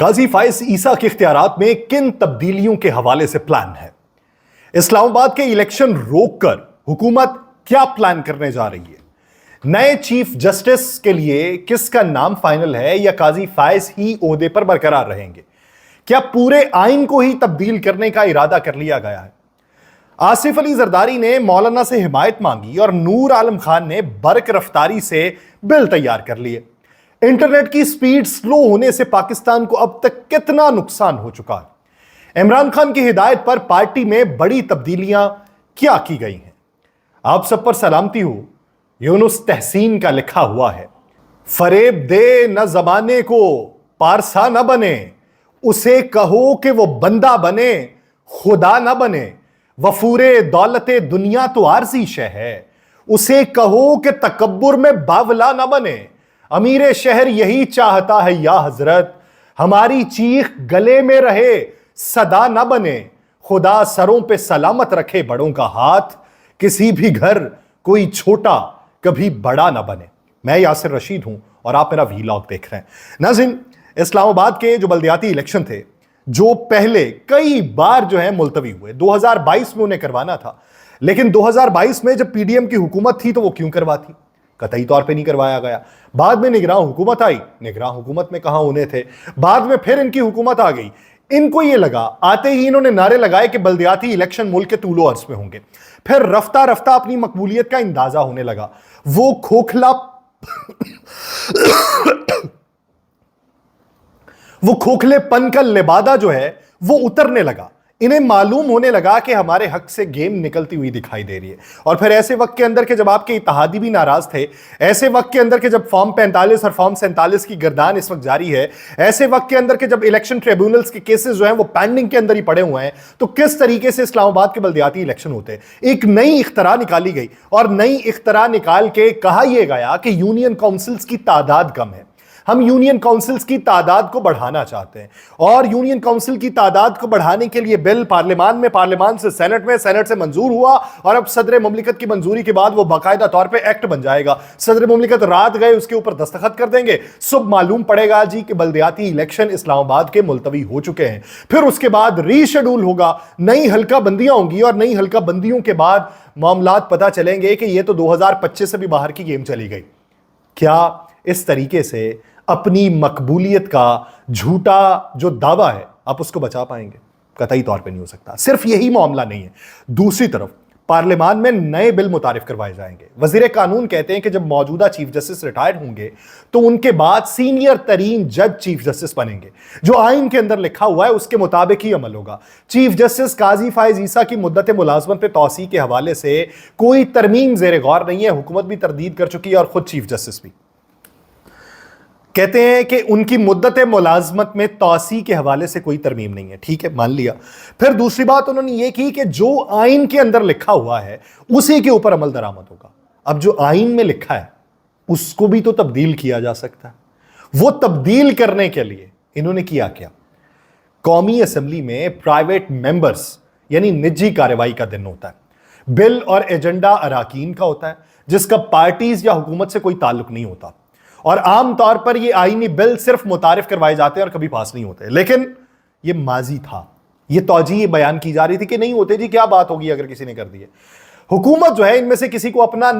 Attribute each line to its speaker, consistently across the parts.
Speaker 1: قاضی فائز عیسیٰ کے اختیارات میں کن تبدیلیوں کے حوالے سے پلان ہے؟ اسلام آباد کے الیکشن روک کر حکومت کیا پلان کرنے جا رہی ہے؟ نئے چیف جسٹس کے لیے کس کا نام فائنل ہے یا قاضی فائز ہی عہدے پر برقرار رہیں گے؟ کیا پورے آئین کو ہی تبدیل کرنے کا ارادہ کر لیا گیا ہے؟ آصف علی زرداری نے مولانا سے حمایت مانگی اور نور عالم خان نے برق رفتاری سے بل تیار کر لیے۔ انٹرنیٹ کی سپیڈ سلو ہونے سے پاکستان کو اب تک کتنا نقصان ہو چکا ہے؟ عمران خان کی ہدایت پر پارٹی میں بڑی تبدیلیاں کیا کی گئی ہیں؟ آپ سب پر سلامتی ہو۔ یونس تحسین کا لکھا ہوا ہے، فریب دے نہ زمانے کو پارسا نہ بنے، اسے کہو کہ وہ بندہ بنے خدا نہ بنے، وفور دولت دنیا تو عارضی شے ہے، اسے کہو کہ تکبر میں باولا نہ بنے، امیر شہر یہی چاہتا ہے یا حضرت، ہماری چیخ گلے میں رہے صدا نہ بنے، خدا سروں پہ سلامت رکھے بڑوں کا ہاتھ، کسی بھی گھر کوئی چھوٹا کبھی بڑا نہ بنے۔ میں یاسر رشید ہوں اور آپ میرا ویلاگ دیکھ رہے ہیں۔ ناظرین، اسلام آباد کے جو بلدیاتی الیکشن تھے جو پہلے کئی بار ملتوی ہوئے، 2022 میں انہیں کروانا تھا، لیکن 2022 میں جب پی ڈی ایم کی حکومت تھی تو وہ کیوں کرواتی؟ قطعی طور پہ نہیں کروایا گیا۔ بعد میں نگراں حکومت آئی، نگراں حکومت میں کہاں ہونے تھے، بعد میں پھر ان کی حکومت آ گئی۔ ان کو یہ لگا، آتے ہی انہوں نے نعرے لگائے کہ بلدیاتی الیکشن ملک کے طول و عرض میں ہوں گے۔ پھر رفتہ رفتہ اپنی مقبولیت کا اندازہ ہونے لگا، وہ کھوکھلے پن کا لبادہ جو ہے وہ اترنے لگا۔ انہیں معلوم ہونے لگا کہ ہمارے حق سے گیم نکلتی ہوئی دکھائی دے رہی ہے۔ اور پھر ایسے وقت کے اندر کہ جب آپ کے اتحادی بھی ناراض تھے، ایسے وقت کے اندر کہ جب فارم 45 اور فارم 47 کی گردان اس وقت جاری ہے، ایسے وقت کے اندر کہ جب الیکشن ٹریبیونلز کے کیسز جو ہیں وہ پینڈنگ کے اندر ہی پڑے ہوئے ہیں، تو کس طریقے سے اسلام آباد کے بلدیاتی الیکشن ہوتے ہیں؟ ایک نئی اختراع نکالی گئی اور نئی اختراع نکال کے کہا یہ گیا کہ یونین کاؤنسلز کی تعداد کم ہے، ہم یونین کاؤنسلز کی تعداد کو بڑھانا چاہتے ہیں، اور یونین کاؤنسل کی تعداد کو بڑھانے کے لیے بل پارلیمان میں، پارلیمان سے سینٹ میں، سینٹ سے منظور ہوا، اور اب صدر مملکت کی منظوری کے بعد وہ باقاعدہ طور پہ ایکٹ بن جائے گا۔ صدر مملکت رات گئے اس کے اوپر دستخط کر دیں گے، صبح معلوم پڑے گا جی کہ بلدیاتی الیکشن اسلام آباد کے ملتوی ہو چکے ہیں۔ پھر اس کے بعد ری شیڈول ہوگا، نئی حلقہ بندیاں ہوں گی، اور نئی حلقہ بندیوں کے بعد معاملات پتہ چلیں گے کہ یہ تو 2025 سے بھی باہر کی گیم چلی گئی۔ کیا اس طریقے سے اپنی مقبولیت کا جھوٹا جو دعویٰ ہے آپ اس کو بچا پائیں گے؟ قطعی طور پہ نہیں ہو سکتا۔ صرف یہی معاملہ نہیں ہے، دوسری طرف پارلیمان میں نئے بل متعارف کروائے جائیں گے۔ وزیر قانون کہتے ہیں کہ جب موجودہ چیف جسٹس ریٹائر ہوں گے تو ان کے بعد سینئر ترین جج چیف جسٹس بنیں گے، جو آئین کے اندر لکھا ہوا ہے اس کے مطابق ہی عمل ہوگا۔ چیف جسٹس قاضی فائز عیسیٰ کی مدت ملازمت پہ توسیع کے حوالے سے کوئی ترمیم زیر غور نہیں ہے، حکومت بھی تردید کر چکی ہے اور خود چیف جسٹس بھی کہتے ہیں کہ ان کی مدت ملازمت میں توسیع کے حوالے سے کوئی ترمیم نہیں ہے۔ ٹھیک ہے، مان لیا۔ پھر دوسری بات انہوں نے یہ کی کہ جو آئین کے اندر لکھا ہوا ہے اسی کے اوپر عمل درآمد ہوگا۔ اب جو آئین میں لکھا ہے اس کو بھی تو تبدیل کیا جا سکتا ہے۔ وہ تبدیل کرنے کے لیے انہوں نے کیا قومی اسمبلی میں پرائیویٹ ممبرز یعنی نجی کارروائی کا دن ہوتا ہے، بل اور ایجنڈا اراکین کا ہوتا ہے جس کا پارٹیز یا حکومت سے کوئی تعلق نہیں ہوتا، اور عام طور پر یہ آئینی بل صرف متعارف کروائے جاتے ہیں اور کبھی پاس نہیں ہوتے۔ لیکن یہ ماضی تھا، یہ توجیہ بیان کی جا رہی تھی کہ نہیں ہوتے جی، کیا بات ہوگی اگر کسی نے کر دیے۔ حکومت جو ہے ان میں سے کسی کو اپنا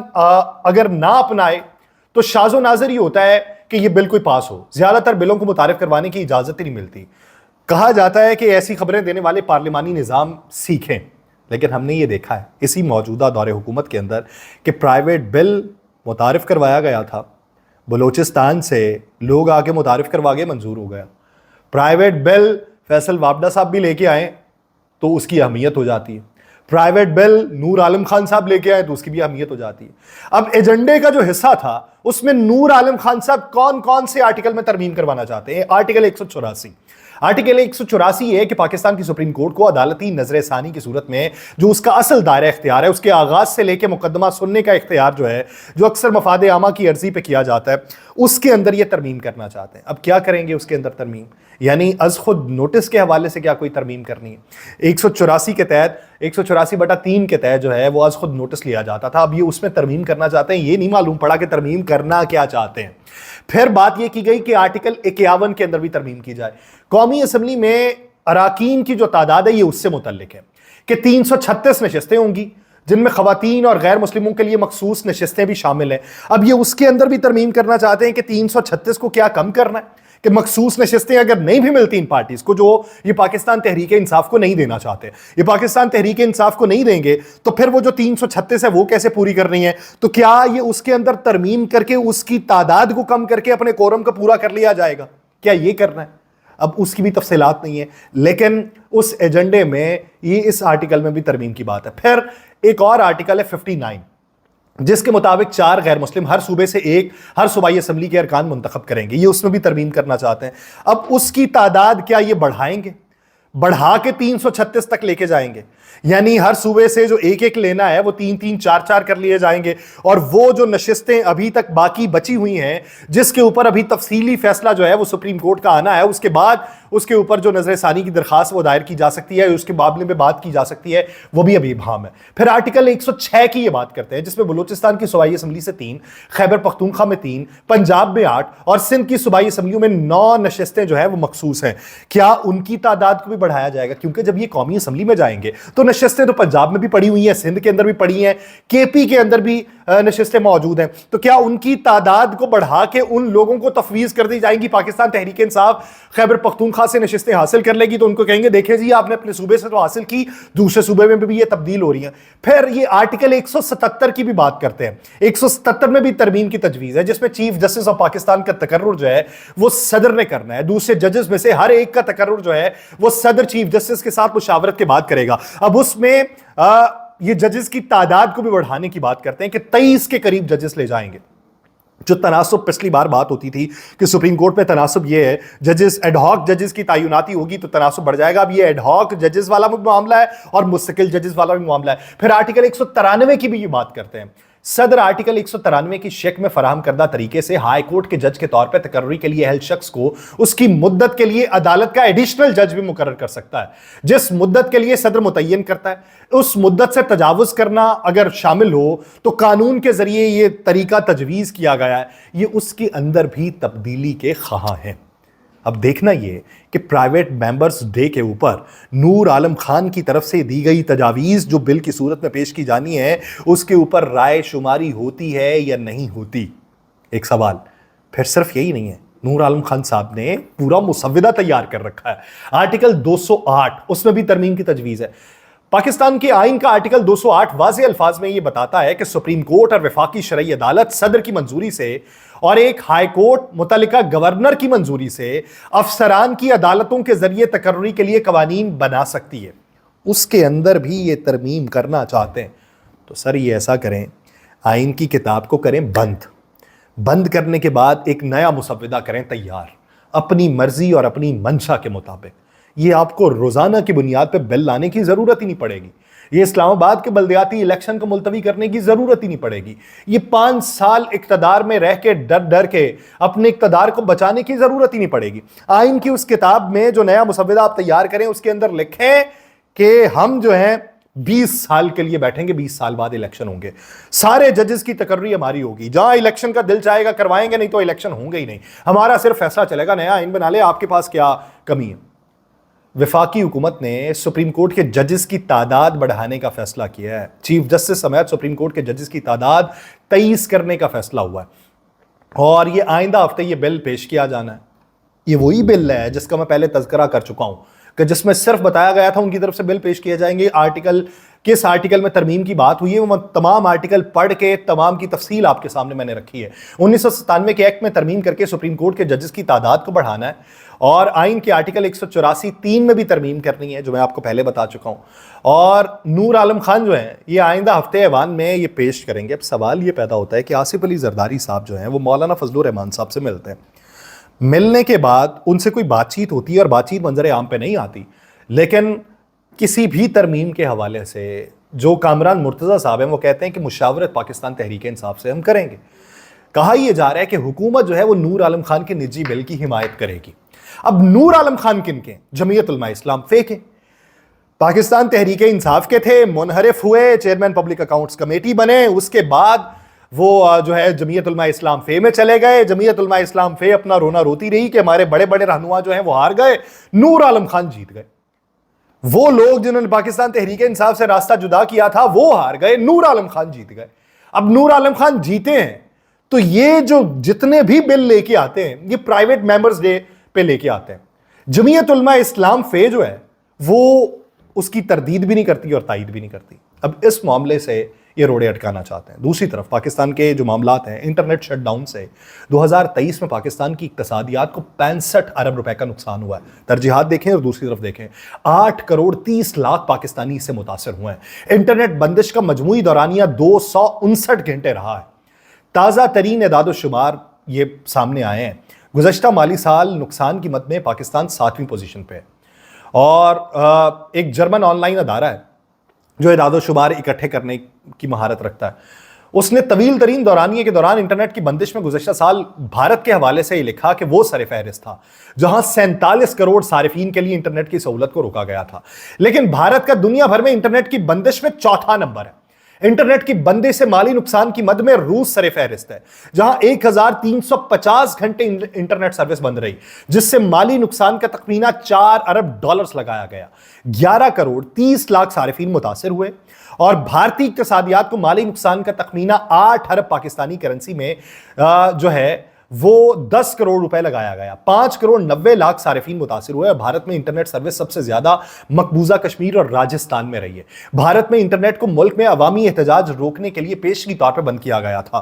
Speaker 1: اگر نہ اپنائے تو شاذ و نادر ہی ہوتا ہے کہ یہ بل کوئی پاس ہو۔ زیادہ تر بلوں کو متعارف کروانے کی اجازت ہی نہیں ملتی۔ کہا جاتا ہے کہ ایسی خبریں دینے والے پارلیمانی نظام سیکھیں، لیکن ہم نے یہ دیکھا ہے اسی موجودہ دور حکومت کے اندر کہ پرائیویٹ بل متعارف کروایا گیا تھا، بلوچستان سے لوگ آ کے متعارف کروا کے منظور ہو گیا۔ پرائیویٹ بل فیصل وابڈا صاحب بھی لے کے آئیں تو اس کی اہمیت ہو جاتی ہے، پرائیویٹ بل نور عالم خان صاحب لے کے آئیں تو اس کی بھی اہمیت ہو جاتی ہے۔ اب ایجنڈے کا جو حصہ تھا اس میں نور عالم خان صاحب کون کون سے آرٹیکل میں ترمیم کروانا چاہتے ہیں؟ آرٹیکل 184۔ آرٹیکل 184 یہ ہے کہ پاکستان کی سپریم کورٹ کو عدالتی نظر ثانی کی صورت میں جو اس کا اصل دائرہ اختیار ہے، اس کے آغاز سے لے کے مقدمہ سننے کا اختیار جو ہے، جو اکثر مفاد عامہ کی عرضی پہ کیا جاتا ہے، اس کے اندر یہ ترمیم کرنا چاہتے ہیں۔ اب کیا کریں گے اس کے اندر ترمیم؟ یعنی از خود نوٹس کے حوالے سے کیا کوئی ترمیم کرنی ہے؟ 184 کے تحت 184/3 کے تحت جو ہے وہ از خود نوٹس لیا جاتا تھا، اب یہ اس میں ترمیم کرنا چاہتے ہیں۔ یہ نہیں معلوم پڑا کہ ترمیم کرنا کیا چاہتے ہیں. پھر بات یہ کی گئی کہ آرٹیکل 51 کے اندر بھی ترمیم کی جائے. قومی اسمبلی میں اراکین کی جو تعداد ہے یہ اس سے متعلق ہے کہ 336 نشستیں ہوں گی جن میں خواتین اور غیر مسلموں کے لیے مخصوص نشستیں بھی شامل ہیں. اب یہ اس کے اندر بھی ترمیم کرنا چاہتے ہیں کہ 336 کو کیا کم کرنا ہے کہ مخصوص نشستیں اگر نہیں بھی ملتی ان پارٹیز کو جو یہ پاکستان تحریک انصاف کو نہیں دینا چاہتے, یہ پاکستان تحریک انصاف کو نہیں دیں گے, تو پھر وہ جو 336 ہے وہ کیسے پوری کرنی ہے؟ تو کیا یہ اس کے اندر ترمیم کر کے اس کی تعداد کو کم کر کے اپنے کورم کا پورا کر لیا جائے گا؟ کیا یہ کرنا ہے؟ اب اس کی بھی تفصیلات نہیں ہے, لیکن اس ایجنڈے میں یہ اس آرٹیکل میں بھی ترمیم کی بات ہے. پھر ایک اور آرٹیکل ہے 59 جس کے مطابق 4 غیر مسلم ہر صوبے سے ایک ہر صوبائی اسمبلی کے ارکان منتخب کریں گے. یہ اس میں بھی ترمیم کرنا چاہتے ہیں. اب اس کی تعداد کیا یہ بڑھائیں گے؟ بڑھا کے 336 تک لے کے جائیں گے؟ یعنی ہر صوبے سے جو ایک ایک لینا ہے وہ 3 4 4 کر لیے جائیں گے, اور وہ جو نشستیں ابھی تک باقی بچی ہوئی ہیں جس کے اوپر ابھی تفصیلی فیصلہ جو ہے وہ سپریم کورٹ کا آنا ہے, اس کے بعد اس کے اوپر جو نظر ثانی کی درخواست وہ دائر کی جا سکتی ہے, اس کے معاملے میں بات کی جا سکتی ہے, وہ بھی ابھی ابہام ہے. پھر آرٹیکل 106 کی یہ بات کرتے ہیں جس میں بلوچستان کی صوبائی اسمبلی سے 3, خیبر پختونخوا میں 3, پنجاب میں 8 اور سندھ کی صوبائی اسمبلیوں میں 9 نشستیں جو ہیں وہ مخصوص ہیں. کیا ان کی تعداد کو بھی بڑھایا جائے گا؟ کیونکہ جب یہ قومی اسمبلی میں جائیں گے تو نشستیں تو پنجاب میں بھی پڑی ہوئی ہیں, سندھ کے اندر بھی پڑی ہیں, کے پی کے اندر بھی نشستیں موجود ہیں. تو کیا ان کی تعداد کو بڑھا کے ان لوگوں کو تفویض کر دی جائیں گی؟ پاکستان تحریک انصاف خیبر پختونخوا سے نشستیں حاصل کر لے گی تو ان کو کہیں گے دیکھیں جی آپ نے اپنے صوبے سے تو حاصل کی, دوسرے صوبے میں بھی یہ تبدیل ہو رہی ہیں. پھر یہ آرٹیکل 177 کی بھی بات کرتے ہیں. 177 میں بھی ترمیم کی تجویز ہے جس میں چیف جسٹس آف پاکستان کا تقرر جو ہے وہ صدر نے کرنا ہے. دوسرے ججز میں سے ہر ایک کا تقرر جو ہے وہ صدر چیف جسٹس کے ساتھ مشاورت کے بعد کرے گا. اب اس میں یہ ججز کی تعداد کو بھی بڑھانے کی بات کرتے ہیں کہ 23 کے قریب ججز لے جائیں گے. جو تناسب پچھلی بار بات ہوتی تھی کہ سپریم کورٹ میں تناسب یہ ہے ججز ایڈ ہاک ججز کی تعیناتی ہوگی تو تناسب بڑھ جائے گا. اب یہ ایڈ ہاک ججز والا بھی معاملہ ہے اور مستقل ججز والا بھی معاملہ ہے. پھر آرٹیکل 193 کی بھی یہ بات کرتے ہیں. صدر آرٹیکل 193 کی شک میں فراہم کردہ طریقے سے ہائی کورٹ کے جج کے طور پر تقرری کے لیے اہل شخص کو اس کی مدت کے لیے عدالت کا ایڈیشنل جج بھی مقرر کر سکتا ہے. جس مدت کے لیے صدر متعین کرتا ہے اس مدت سے تجاوز کرنا اگر شامل ہو تو قانون کے ذریعے یہ طریقہ تجویز کیا گیا ہے. یہ اس کے اندر بھی تبدیلی کے خواہاں ہیں. اب دیکھنا یہ کہ پرائیویٹ ممبرز ڈے کے اوپر نور عالم خان کی طرف سے دی گئی تجاویز جو بل کی صورت میں پیش کی جانی ہے اس کے اوپر رائے شماری ہوتی ہے یا نہیں ہوتی. ایک سوال پھر صرف یہی نہیں ہے, نور عالم خان صاحب نے پورا مسودہ تیار کر رکھا ہے. آرٹیکل 208 اس میں بھی ترمیم کی تجویز ہے. پاکستان کے آئین کا آرٹیکل 208 واضح الفاظ میں یہ بتاتا ہے کہ سپریم کورٹ اور وفاقی شرعی عدالت صدر کی منظوری سے اور ایک ہائی کورٹ متعلقہ گورنر کی منظوری سے افسران کی عدالتوں کے ذریعے تقرری کے لیے قوانین بنا سکتی ہے. اس کے اندر بھی یہ ترمیم کرنا چاہتے ہیں. تو سر یہ ایسا کریں, آئین کی کتاب کو کریں بند کرنے کے بعد ایک نیا مسودہ کریں تیار اپنی مرضی اور اپنی منشا کے مطابق. یہ آپ کو روزانہ کی بنیاد پہ بل لانے کی ضرورت ہی نہیں پڑے گی. یہ اسلام آباد کے بلدیاتی الیکشن کو ملتوی کرنے کی ضرورت ہی نہیں پڑے گی. یہ 5 سال اقتدار میں رہ کے ڈر کے اپنے اقتدار کو بچانے کی ضرورت ہی نہیں پڑے گی. آئین کی اس کتاب میں جو نیا مسودہ آپ تیار کریں اس کے اندر لکھیں کہ ہم جو ہیں 20 سال کے لیے بیٹھیں گے, 20 سال بعد الیکشن ہوں گے, سارے ججز کی تقرری ہماری ہوگی, جہاں الیکشن کا دل چاہے گا کروائیں گے, نہیں تو الیکشن ہوں گے ہی نہیں, ہمارا صرف فیصلہ چلے گا. نیا آئین بنا لے, آپ کے پاس کیا کمی ہے؟ وفاقی حکومت نے سپریم کورٹ کے ججز کی تعداد بڑھانے کا فیصلہ کیا ہے. چیف جسٹس سمیت سپریم کورٹ کے ججز کی تعداد 23 کرنے کا فیصلہ ہوا ہے, اور یہ آئندہ ہفتے یہ بل پیش کیا جانا ہے. یہ وہی بل ہے جس کا میں پہلے تذکرہ کر چکا ہوں کہ جس میں صرف بتایا گیا تھا ان کی طرف سے بل پیش کیے جائیں گے. کس آرٹیکل میں ترمیم کی بات ہوئی ہے وہ تمام آرٹیکل پڑھ کے تمام کی تفصیل آپ کے سامنے میں نے رکھی ہے. 1997 کے ایکٹ میں ترمیم کر کے سپریم کورٹ کے ججز کی تعداد کو بڑھانا ہے, اور آئین کے آرٹیکل 184(3) میں بھی ترمیم کرنی ہے جو میں آپ کو پہلے بتا چکا ہوں. اور نور عالم خان جو ہیں یہ آئندہ ہفتے ایوان میں یہ پیش کریں گے. اب سوال یہ پیدا ہوتا ہے کہ آصف علی زرداری صاحب جو ہیں وہ مولانا فضل الرحمان صاحب سے ملتے ہیں, ملنے کے بعد ان سے کوئی بات چیت ہوتی ہے, اور بات چیت منظر عام پہ نہیں آتی, لیکن کسی بھی ترمیم کے حوالے سے جو کامران مرتضیٰ صاحب ہیں وہ کہتے ہیں کہ مشاورت پاکستان تحریک انصاف سے ہم کریں گے. کہا یہ جا رہا ہے کہ حکومت جو ہے وہ نور عالم خان کے نجی بل کی حمایت کرے گی. اب نور عالم خان کن کے؟ جمعیت علماء اسلام فیک ہے, پاکستان تحریک انصاف کے تھے, منحرف ہوئے, چیئرمین پبلک اکاؤنٹس کمیٹی بنے, اس کے بعد وہ جو ہے جمعیت علماء اسلام فے میں چلے گئے. جمعیت علماء اسلام فے اپنا رونا روتی رہی کہ ہمارے بڑے بڑے رہنما جو ہیں وہ ہار گئے, نور عالم خان جیت گئے. وہ لوگ جنہوں نے پاکستان تحریک انصاف سے راستہ جدا کیا تھا وہ ہار گئے, نور عالم خان جیت گئے. اب نور عالم خان جیتے ہیں تو یہ جو جتنے بھی بل لے کے آتے ہیں یہ پرائیویٹ ممبرز ڈے پہ لے کے آتے ہیں. جمعیت علماء اسلام فے جو ہے وہ اس کی تردید بھی نہیں کرتی اور تائید بھی نہیں کرتی. اب اس معاملے سے یہ روڑے اٹکانا چاہتے ہیں. دوسری طرف پاکستان کے جو معاملات ہیں, انٹرنیٹ شٹ ڈاؤن سے 2023 میں پاکستان کی اقتصادیات کو 65 ارب روپے کا نقصان ہوا ہے. ترجیحات دیکھیں اور دوسری طرف دیکھیں, 8 کروڑ 30 لاکھ پاکستانی اس سے متاثر ہوئے ہیں. انٹرنیٹ بندش کا مجموعی دورانیہ 259 گھنٹے رہا ہے. تازہ ترین اعداد و شمار یہ سامنے آئے ہیں. گزشتہ مالی سال نقصان کی مد میں پاکستان 7ویں پوزیشن پہ ہے. اور ایک جرمن آن لائن ادارہ ہے جو اعداد و شمار اکٹھے کرنے کی مہارت رکھتا ہے, اس نے طویل ترین دورانیے کے دوران انٹرنیٹ کی بندش میں گزشتہ سال بھارت کے حوالے سے یہ لکھا کہ وہ سر فہرست تھا جہاں 47 کروڑ صارفین کے لیے انٹرنیٹ کی سہولت کو روکا گیا تھا. لیکن بھارت کا دنیا بھر میں انٹرنیٹ کی بندش میں چوتھا نمبر ہے. انٹرنیٹ کی بندش سے مالی نقصان کی مد میں روس سر فہرست ہے جہاں 1350 گھنٹے انٹرنیٹ سروس بند رہی, جس سے مالی نقصان کا تخمینہ 4 ارب ڈالرز لگایا گیا. 11 کروڑ 30 لاکھ صارفین متاثر ہوئے اور بھارتی اقتصادیات کو مالی نقصان کا تخمینہ 8 ارب پاکستانی کرنسی میں جو ہے وہ 10 کروڑ روپے لگایا گیا. 5 کروڑ 90 لاکھ صارفین متاثر ہوئے. بھارت میں انٹرنیٹ سروس سب سے زیادہ مقبوضہ کشمیر اور راجستھان میں رہی ہے. بھارت میں انٹرنیٹ کو ملک میں عوامی احتجاج روکنے کے لیے پیشگی طور پہ بند کیا گیا تھا,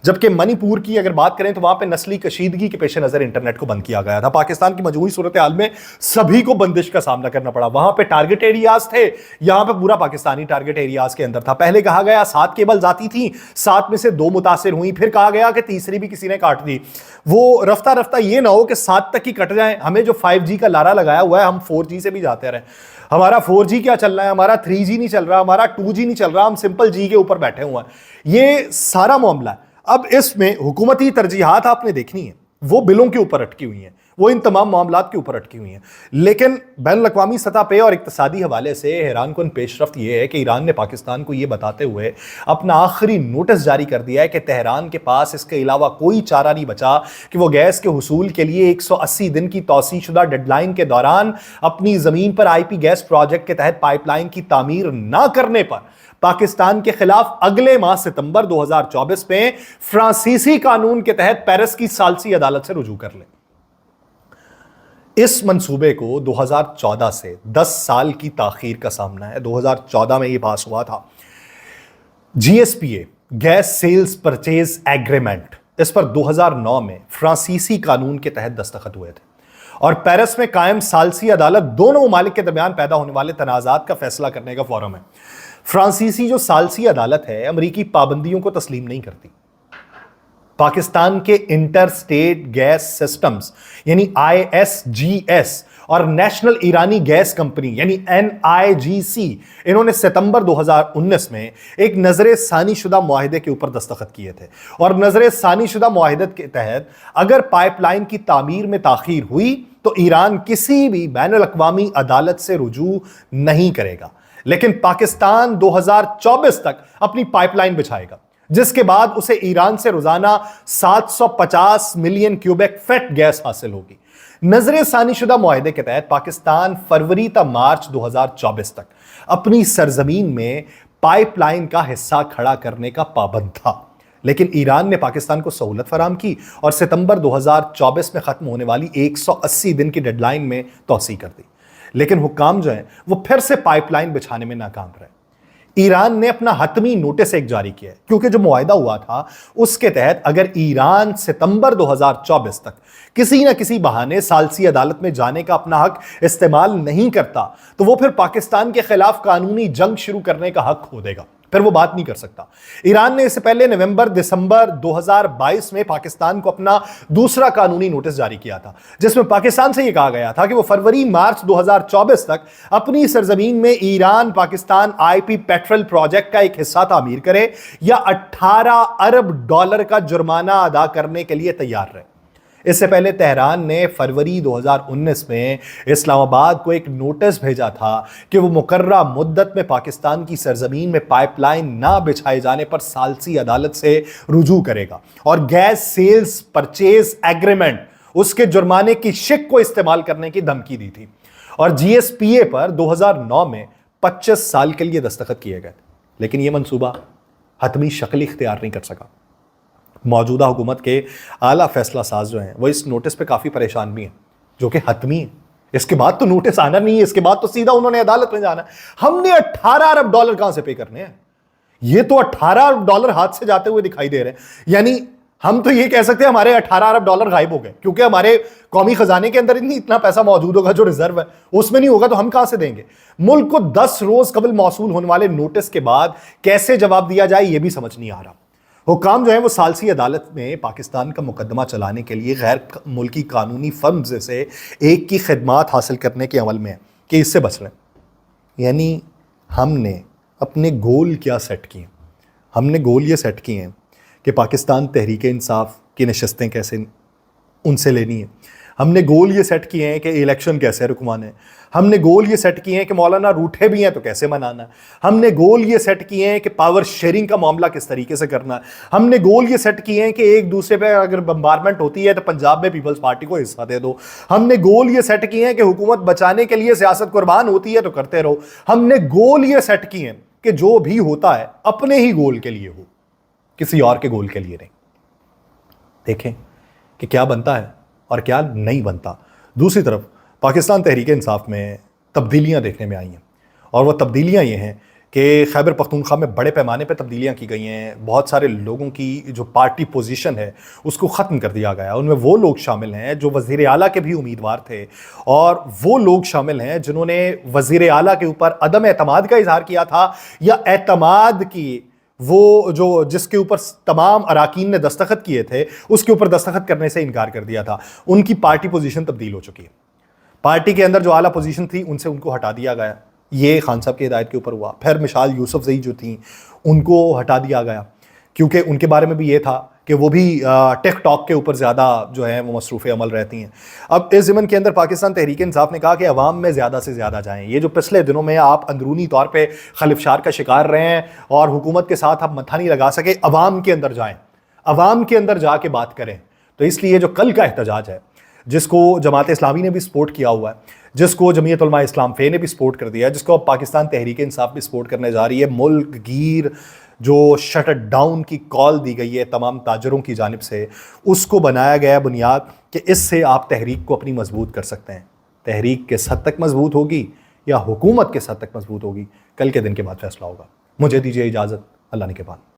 Speaker 1: جبکہ منی پور کی اگر بات کریں تو وہاں پہ نسلی کشیدگی کے پیش نظر انٹرنیٹ کو بند کیا گیا تھا. پاکستان کی مجموعی صورتحال میں سبھی کو بندش کا سامنا کرنا پڑا. وہاں پہ ٹارگٹ ایریاز تھے, یہاں پہ پورا پاکستانی ٹارگٹ ایریاز کے اندر تھا. پہلے کہا گیا 7 کیبلز آتی تھیں, 7 میں سے 2 متاثر ہوئی, پھر کہا گیا کہ تیسری بھی کسی نے کاٹ دی. وہ رفتہ رفتہ یہ نہ ہو کہ 7 تک ہی کٹ جائیں. ہمیں جو 5G کا لارا لگایا ہوا ہے, ہم 4G سے بھی جاتے رہے. ہمارا 4G کیا چل رہا ہے, ہمارا 3G نہیں چل رہا, ہمارا 2G نہیں چل رہا, ہم سمپل G کے اوپر بیٹھے ہوئے ہیں. یہ سارا معاملہ ہے. اب اس میں حکومتی ترجیحات آپ نے دیکھنی ہے, وہ بلوں کے اوپر اٹکی ہوئی ہیں, وہ ان تمام معاملات کے اوپر اٹکی ہوئی ہیں. لیکن بین الاقوامی سطح پہ اور اقتصادی حوالے سے حیران کن پیش رفت یہ ہے کہ ایران نے پاکستان کو یہ بتاتے ہوئے اپنا آخری نوٹس جاری کر دیا ہے کہ تہران کے پاس اس کے علاوہ کوئی چارہ نہیں بچا کہ وہ گیس کے حصول کے لیے 180 دن کی توسیع شدہ ڈیڈ لائن کے دوران اپنی زمین پر IP گیس پروجیکٹ کے تحت پائپ لائن کی تعمیر نہ کرنے پر پاکستان کے خلاف اگلے ماہ ستمبر 2024 میں فرانسیسی قانون کے تحت پیرس کی ثالثی عدالت سے رجوع کر لیں. اس منصوبے کو 2014 سے 10 سال کی تاخیر کا سامنا ہے. 2014 میں یہ پاس ہوا تھا. GSPA gas sales purchase agreement, اس پر 2009 میں فرانسیسی قانون کے تحت دستخط ہوئے تھے اور پیرس میں قائم ثالثی عدالت دونوں ممالک کے درمیان پیدا ہونے والے تنازعات کا فیصلہ کرنے کا فورم ہے. فرانسیسی جو ثالثی عدالت ہے امریکی پابندیوں کو تسلیم نہیں کرتی. پاکستان کے انٹر سٹیٹ گیس سسٹمز یعنی ISGS اور نیشنل ایرانی گیس کمپنی یعنی NIGC, انہوں نے ستمبر 2019 میں ایک نظر ثانی شدہ معاہدے کے اوپر دستخط کیے تھے. اور نظر ثانی شدہ معاہدے کے تحت اگر پائپ لائن کی تعمیر میں تاخیر ہوئی تو ایران کسی بھی بین الاقوامی عدالت سے رجوع نہیں کرے گا, لیکن پاکستان 2024 تک اپنی پائپ لائن بچھائے گا, جس کے بعد اسے ایران سے روزانہ 750 ملین کیوبک فٹ گیس حاصل ہوگی. نظر ثانی شدہ معاہدے کے تحت پاکستان فروری تا مارچ 2024 تک اپنی سرزمین میں پائپ لائن کا حصہ کھڑا کرنے کا پابند تھا, لیکن ایران نے پاکستان کو سہولت فراہم کی اور ستمبر 2024 میں ختم ہونے والی 180 دن کی ڈیڈ لائن میں توسیع کر دی. لیکن حکام جو ہیں وہ پھر سے پائپ لائن بچھانے میں ناکام رہے. ایران نے اپنا حتمی نوٹس ایک جاری کیا ہے, کیونکہ جو معاہدہ ہوا تھا اس کے تحت اگر ایران ستمبر 2024 تک کسی نہ کسی بہانے ثالثی عدالت میں جانے کا اپنا حق استعمال نہیں کرتا تو وہ پھر پاکستان کے خلاف قانونی جنگ شروع کرنے کا حق کھو دے گا, پھر وہ بات نہیں کر سکتا. ایران نے اس سے پہلے نومبر دسمبر 2022 میں پاکستان کو اپنا دوسرا قانونی نوٹس جاری کیا تھا, جس میں پاکستان سے یہ کہا گیا تھا کہ وہ فروری مارچ 2024 تک اپنی سرزمین میں Iran Pakistan IP petrol project کا ایک حصہ تعمیر کرے یا $18 ارب کا جرمانہ ادا کرنے کے لیے تیار رہے. اس سے پہلے تہران نے فروری 2019 میں اسلام آباد کو ایک نوٹس بھیجا تھا کہ وہ مقررہ مدت میں پاکستان کی سرزمین میں پائپ لائن نہ بچھائے جانے پر ثالثی عدالت سے رجوع کرے گا، اور گیس سیلز پرچیز ایگریمنٹ اس کے جرمانے کی شک کو استعمال کرنے کی دھمکی دی تھی، اور جی ایس پی اے پر 2009 میں 25 سال کے لیے دستخط کیے گئے، لیکن یہ منصوبہ حتمی شکل اختیار نہیں کر سکا۔ موجودہ حکومت کے اعلیٰ فیصلہ ساز جو ہیں وہ اس نوٹس پہ کافی پریشان بھی ہیں، جو کہ حتمی ہے۔ اس کے بعد تو نوٹس آنا نہیں ہے، اس کے بعد تو سیدھا انہوں نے عدالت میں جانا ہے۔ ہم نے $18 ارب کہاں سے پے کرنے ہیں؟ یہ تو $18 ارب ہاتھ سے جاتے ہوئے دکھائی دے رہے ہیں۔ یعنی ہم تو یہ کہہ سکتے ہیں ہمارے $18 ارب غائب ہو گئے، کیونکہ ہمارے قومی خزانے کے اندر اتنا پیسہ موجود ہوگا جو ریزرو ہے، اس میں نہیں ہوگا تو ہم کہاں سے دیں گے؟ ملک کو 10 روز قبل موصول ہونے والے نوٹس کے بعد کیسے جواب دیا جائے یہ بھی سمجھ نہیں آ رہا۔ حکام جو ہیں وہ ثالثی عدالت میں پاکستان کا مقدمہ چلانے کے لیے غیر ملکی قانونی فرمز سے ایک کی خدمات حاصل کرنے کے عمل میں ہیں کہ اس سے بچ رہے ہیں۔ یعنی ہم نے اپنے گول کیا سیٹ کیے؟ ہم نے گول یہ سیٹ کیے ہیں کہ پاکستان تحریک انصاف کی نشستیں کیسے ان سے لینی ہے، ہم نے گول یہ سیٹ کیے ہیں کہ الیکشن کیسے رکوانا ہے، ہم نے گول یہ سیٹ کیے ہیں کہ مولانا روٹھے بھی ہیں تو کیسے منانا ہے، ہم نے گول یہ سیٹ کیے ہیں کہ پاور شیئرنگ کا معاملہ کس طریقے سے کرنا ہے، ہم نے گول یہ سیٹ کیے ہیں کہ ایک دوسرے پہ اگر بمبارمنٹ ہوتی ہے تو پنجاب میں پیپلز پارٹی کو حصہ دے دو، ہم نے گول یہ سیٹ کیے ہیں کہ حکومت بچانے کے لیے سیاست قربان ہوتی ہے تو کرتے رہو، ہم نے گول یہ سیٹ کیے ہیں کہ جو بھی ہوتا ہے اپنے ہی گول کے لیے ہو، کسی اور کے گول کے لیے نہیں۔ دیکھیں کہ کیا بنتا ہے اور کیا نہیں بنتا۔ دوسری طرف پاکستان تحریک انصاف میں تبدیلیاں دیکھنے میں آئی ہیں، اور وہ تبدیلیاں یہ ہیں کہ خیبر پختونخوا میں بڑے پیمانے پہ تبدیلیاں کی گئی ہیں۔ بہت سارے لوگوں کی جو پارٹی پوزیشن ہے اس کو ختم کر دیا گیا، ان میں وہ لوگ شامل ہیں جو وزیر اعلیٰ کے بھی امیدوار تھے، اور وہ لوگ شامل ہیں جنہوں نے وزیر اعلیٰ کے اوپر عدم اعتماد کا اظہار کیا تھا، یا اعتماد کی وہ جو جس کے اوپر تمام اراکین نے دستخط کیے تھے اس کے اوپر دستخط کرنے سے انکار کر دیا تھا۔ ان کی پارٹی پوزیشن تبدیل ہو چکی ہے، پارٹی کے اندر جو اعلیٰ پوزیشن تھی ان سے ان کو ہٹا دیا گیا، یہ خان صاحب کی ہدایت کے اوپر ہوا۔ پھر مشال یوسف زئی جو تھیں ان کو ہٹا دیا گیا، کیونکہ ان کے بارے میں بھی یہ تھا کہ وہ بھی ٹیک ٹاک کے اوپر زیادہ جو ہے وہ مصروف عمل رہتی ہیں۔ اب اس ضمن کے اندر پاکستان تحریک انصاف نے کہا کہ عوام میں زیادہ سے زیادہ جائیں۔ یہ جو پچھلے دنوں میں آپ اندرونی طور پہ خلفشار کا شکار رہے ہیں اور حکومت کے ساتھ آپ متھا نہیں لگا سکے، عوام کے اندر جائیں، عوام کے اندر جا کے بات کریں۔ تو اس لیے جو کل کا احتجاج ہے، جس کو جماعت اسلامی نے بھی سپورٹ کیا ہوا ہے، جس کو جمعیت علماء اسلام فے نے بھی سپورٹ کر دیا ہے، جس کو اب پاکستان تحریک انصاف بھی سپورٹ کرنے جا رہی ہے، ملک گیر جو شٹ ڈاؤن کی کال دی گئی ہے تمام تاجروں کی جانب سے، اس کو بنایا گیا بنیاد کہ اس سے آپ تحریک کو اپنی مضبوط کر سکتے ہیں۔ تحریک کس حد تک مضبوط ہوگی یا حکومت کس حد تک مضبوط ہوگی، کل کے دن کے بعد فیصلہ ہوگا۔ مجھے دیجیے اجازت، اللہ نگہبان۔